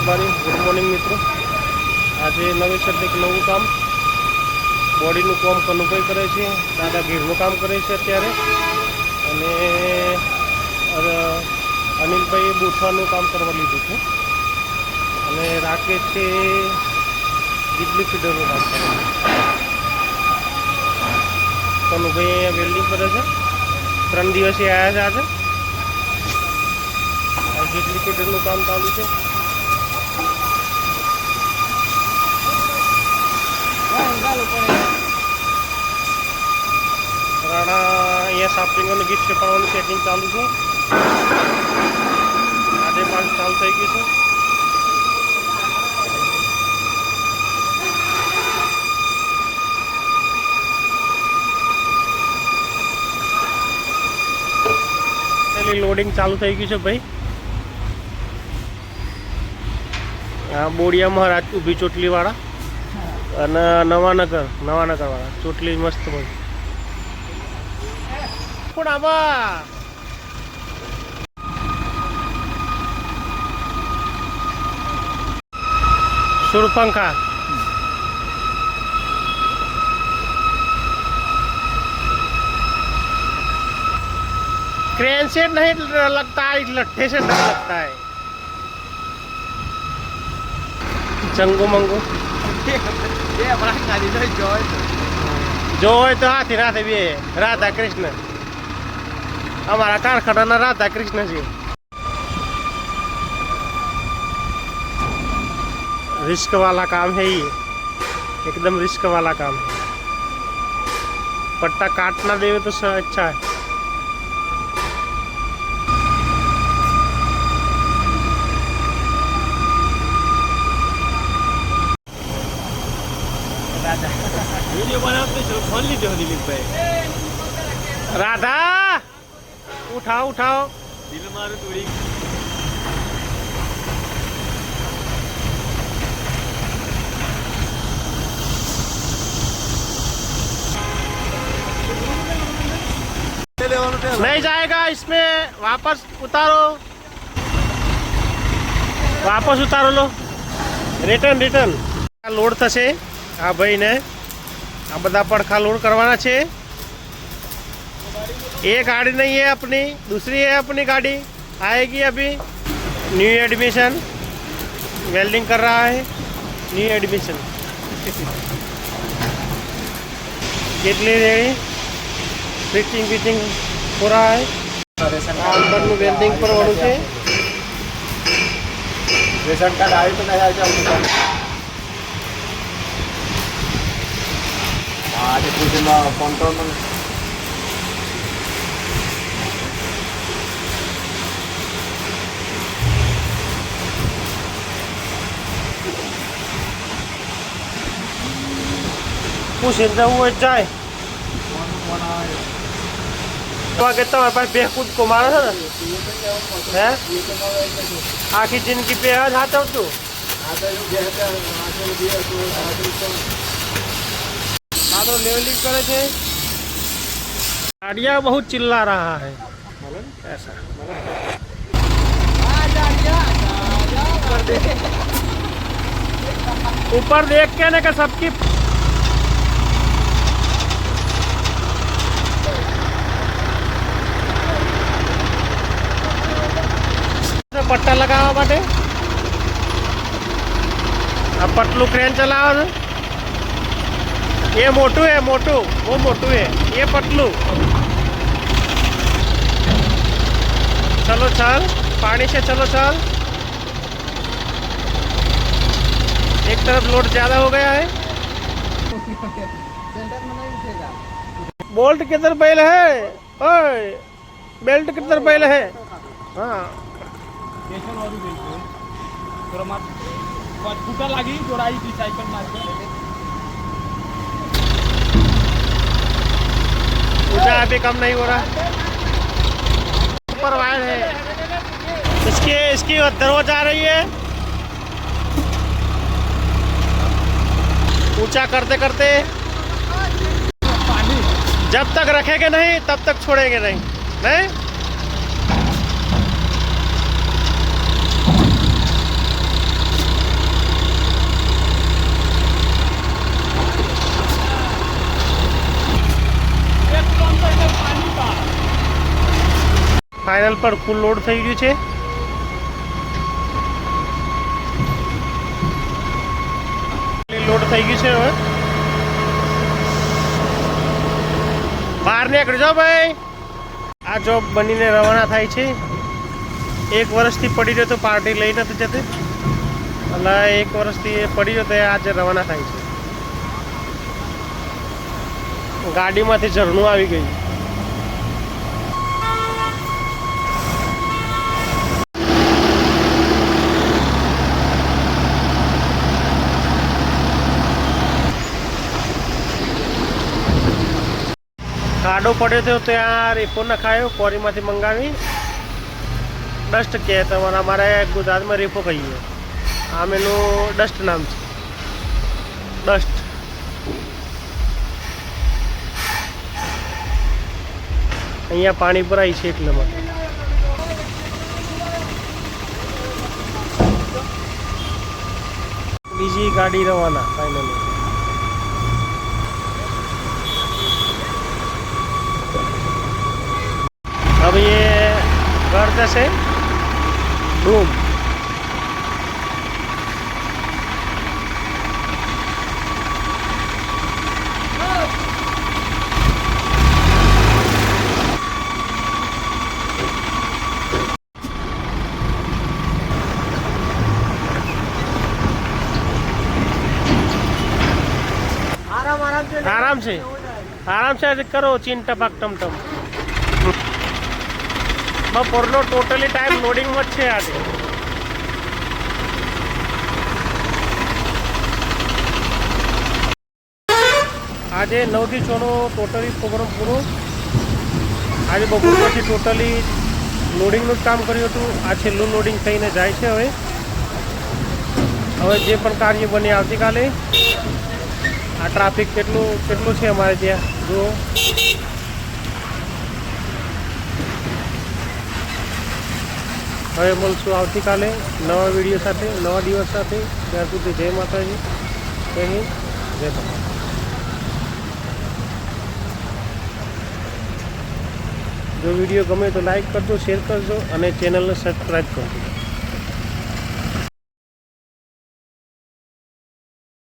આભારી. Good morning મિત્રો. આજે નવેસરથી એક નવું કામ બોડીનું કામ કનુભાઈ કરે છે. દાદા ઘેરનું કામ કરે છે અત્યારે. અને અનિલભાઈએ બોથાનું કામ કરવા લીધું છે. અને રાકેશ છે બિજલી ફીડરનું કામ કરે છે. કનુભાઈ અહીંયા વેલ્ડિંગ કરે છે. 3 દિવસે આવ્યા છે આજે. બિજલી ફીડરનું કામ ચાલુ છે. રાણા અહીંયા સાફિંગ અને ગીત છેપાડવાનું સેટિંગ ચાલુ છે. આજે 5 ચાલુ થઈ ગયું છે. લોડિંગ ચાલુ થઈ ગયું છે ભાઈ. આ બોડિયામાં રાત ઊભી ચોટલી વાળા અને નવાનગર વાળા ચોટલી મસ્ત ભાઈ. પણ આમાં सूर्यपंखा क्रेन से नहीं लगता है, लट्ठे से डर लगता है. चंगू मंगू जो है तो हाथी राधे भी है. राधा कृष्ण हमारा कारखाना राधा कृष्ण जी. रिस्क वाला काम है ये, एकदम रिस्क वाला काम है. पट्टा काटना देवे तो अच्छा है. वीडियो बनाते चलो फोन लीजिए दिलीप भाई. राधा उठाओ उठाओ दिल मारो थोड़ी. नहीं जाएगा इसमें. वापस उतारो लो. रिटर्न लोड થશે આ ભાઈને. આ બધા પડખા लोड करवाना છે. ये गाड़ी नहीं है अपनी, दूसरी है अपनी गाड़ी. आएगी अभी. न्यू एडमिशन वेल्डिंग कर रहा है. न्यू एडमिशन કેટલી રેડી ફિટિંગ हो रहा है. अंदर में वेल्डिंग करवानुं છે. रेशन कार्ड આવી તો નહીં આવશે. આજે પૂછીમાં કોન્ટ્રોલમાં પૂછીને જવું હોય જાય. के तुम्हारे पास बेहकूद को मारा था ना है. आखिर जिनकी पे आता हूँ तू लेवलिंग करे थे. गाड़िया बहुत चिल्ला रहा है ऐसा. ऊपर देख के ना सबकी पट्टा लगावा बाटे. अब पटलू क्रेन चलाओ. ये मोटू है, वो मोटू है. ये पटलू. चलो चल पानी से चलो चल. एक तरफ लोड ज्यादा हो गया है. बोल्ट किधर बैल है. ओए बेल्ट किधर बैल है. हाँ फूटा लगी जोड़ाई की साइकिल मार के. ऊंचा अभी कम नहीं हो रहा. ऊपर वायर है. इसकी दरवाजा आ रही है. ऊंचा करते करते जब तक रखेंगे नहीं तब तक छोड़ेंगे नहीं. ફાઇનલ પર ફૂલ લોડ થઈ ગયું છે. લોડ થઈ ગયું છે. હવે બહાર નીકળી જાઓ ભાઈ. આ જોબ બનીને રવાના થાય છે. 1 વર્ષથી પડી રહ્યો તો પાર્ટી લઈ નથી જતી, એટલે 1 વર્ષથી પડી રહ્યો તો આજે રવાના થાય છે. ગાડીમાંથી ઝરણું આવી ગયું. ખાડો પડ્યો હતો ત્યાં રેપો નખાયો, કોરીમાંથી મંગાવી. ડસ્ટ કહે તમારા, અમારે ગુજરાતમાં રેપો કહીએ. આમ એનું ડસ્ટ નામ છે, ડસ્ટ. અહીંયા પાણી ભરાય છે એટલે માટે. બીજી ગાડી રવાના ફાઇનલી. अब ये घर जैसे रूम. आराम से करो चीन टपक टमटम. બપોરનો ટોટલી ટાઈમ લોડિંગમાં જ છે આજે. આજે 9 થી 6 નો ટોટલી પ્રોગ્રામ પૂરો. આજે બપોર પછી ટોટલી લોડિંગનું જ કામ કર્યું હતું. આ છેલ્લું લોડિંગ થઈને જાય છે. હવે જે પણ કાર્ય બને આવતીકાલે. આ ટ્રાફિક કેટલું છે અમારે ત્યાં જુઓ. હવે મળશું આવતીકાલે નવા વિડીયો સાથે, નવા દિવસ સાથે. ત્યાર સુધી જય માતાજી, જય હિન્દ, જય ભારત. જો વિડીયો ગમે તો લાઈક કરજો, શેર કરજો અને ચેનલને સબસ્ક્રાઈબ કરજો.